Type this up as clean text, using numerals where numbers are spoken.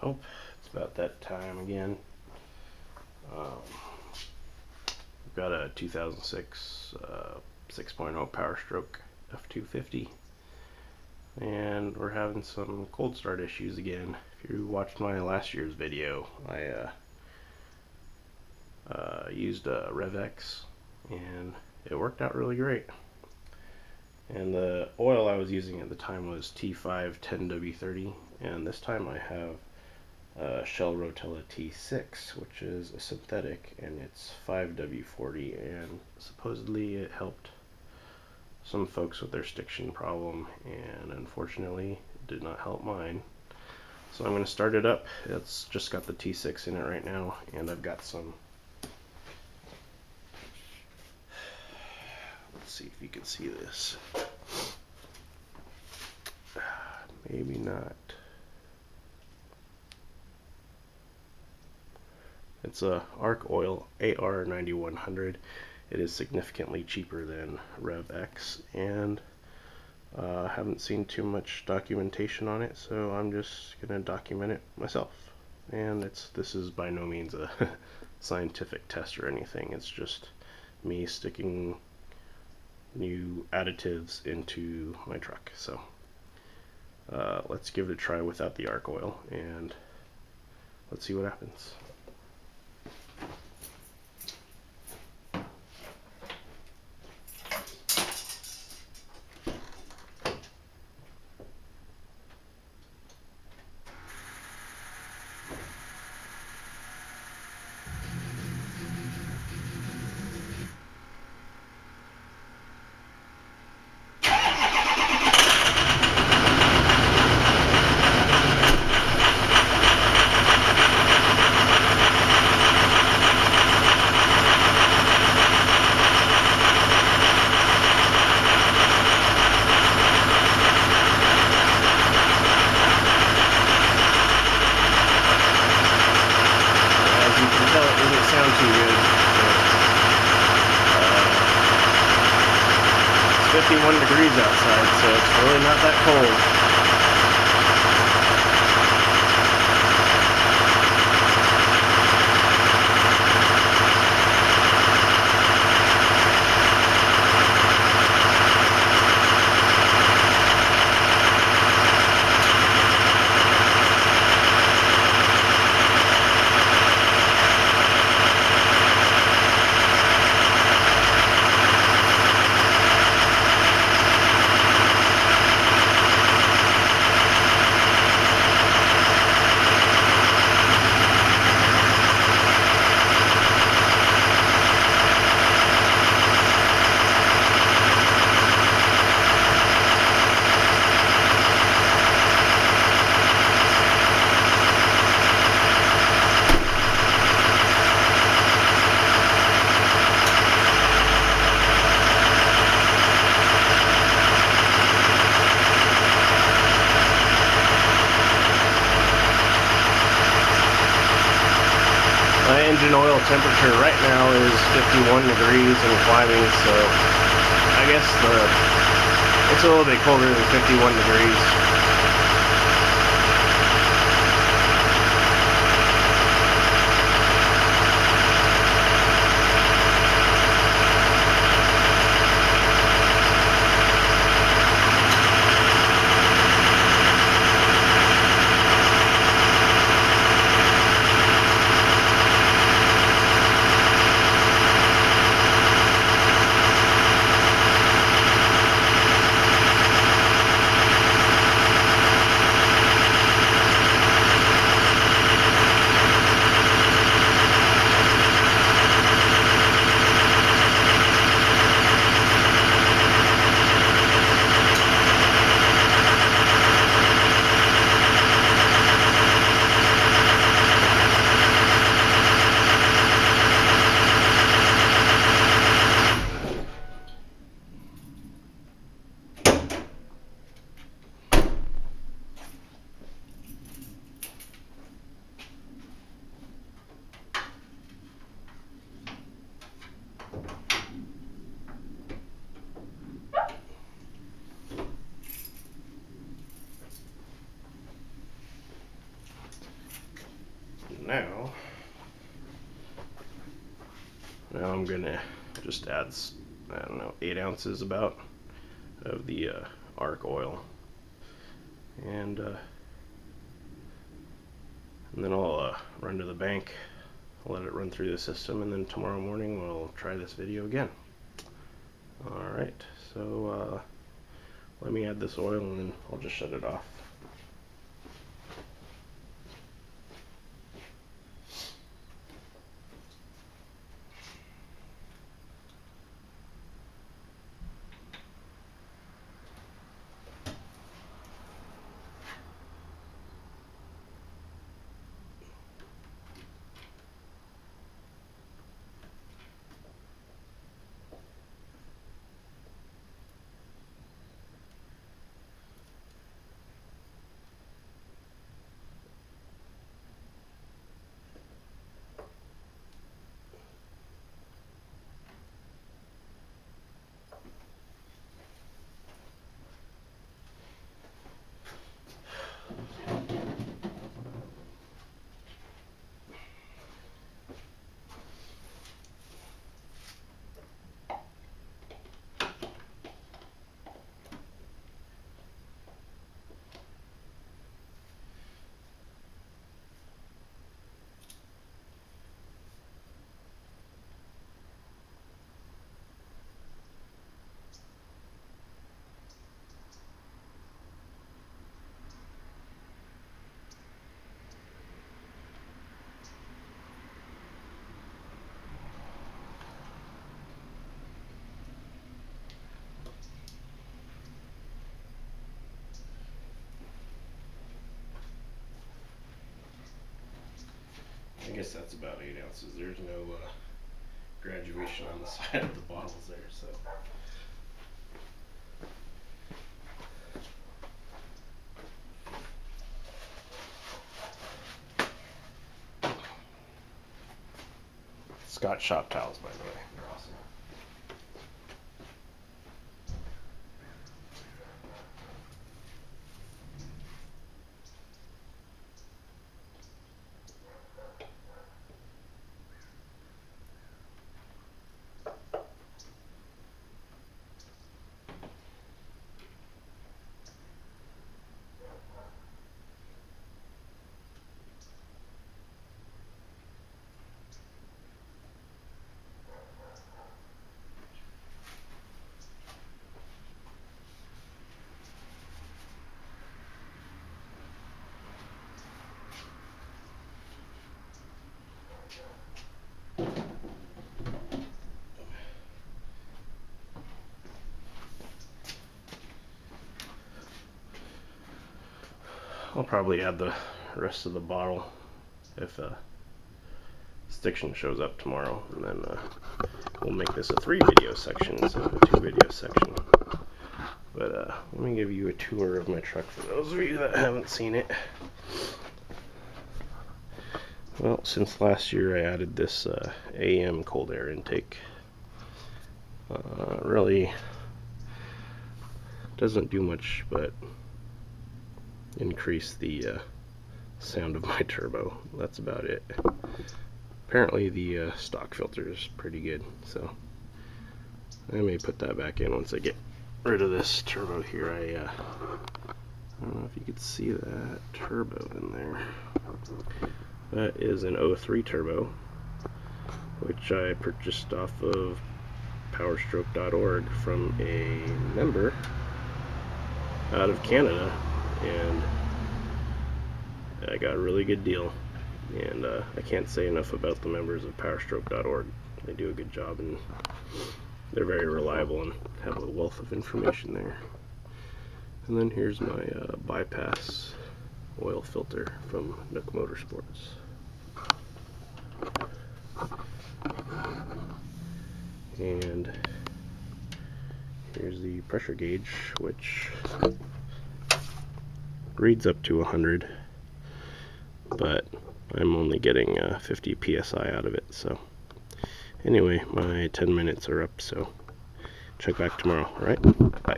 Oh, it's about that time again. We've got a 2006 6.0 Powerstroke F250, and we're having some cold start issues again. If you watched my last year's video, I used a Rev-X, and it worked out really great. And the oil I was using at the time was T5 10W30, and this time I have Shell Rotella T6, which is a synthetic, and it's 5W40, and supposedly it helped some folks with their stiction problem, and unfortunately it did not help mine. So I'm going to start it up. It's just got the T6 in it right now, and I've got some, let's see if you can see this. Maybe not. It's a Archoil AR9100. It is significantly cheaper than Rev-X, and I haven't seen too much documentation on it, so I'm just gonna document it myself. And this is by no means a scientific test or anything. It's just me sticking new additives into my truck. So let's give it a try without the Archoil, and let's see what happens. Sound too good. It's 51 degrees outside, so it's really not that cold. My engine oil temperature right now is 51 degrees and climbing, so I guess it's a little bit colder than 51 degrees. now I'm gonna just add, I don't know, 8 ounces about of the Archoil, and then I'll run to the bank, let it run through the system, and then tomorrow morning we'll try this video again. Alright, so let me add this oil and then I'll just shut it off. I guess that's about 8 ounces. There's no graduation on the side of the bottles there, so. Scott shop towels, by the way. They're awesome. I'll probably add the rest of the bottle if stiction shows up tomorrow, and then we'll make this a 3 video section instead of a 2 video section. But let me give you a tour of my truck for those of you that haven't seen it. Well, since last year I added this AM cold air intake. Really doesn't do much but increase the sound of my turbo. That's about it. Apparently the stock filter is pretty good, so I may put that back in once I get rid of this turbo here. I don't know if you could see that turbo in there. That is an 03 turbo, which I purchased off of Powerstroke.org from a member out of Canada, and I got a really good deal, and I can't say enough about the members of Powerstroke.org. They do a good job, and they're very reliable and have a wealth of information there. And then here's my bypass oil filter from Nook Motorsports. And here's the pressure gauge, which reads up to 100, but I'm only getting 50 psi out of it. So anyway, my 10 minutes are up, so check back tomorrow. All right, bye.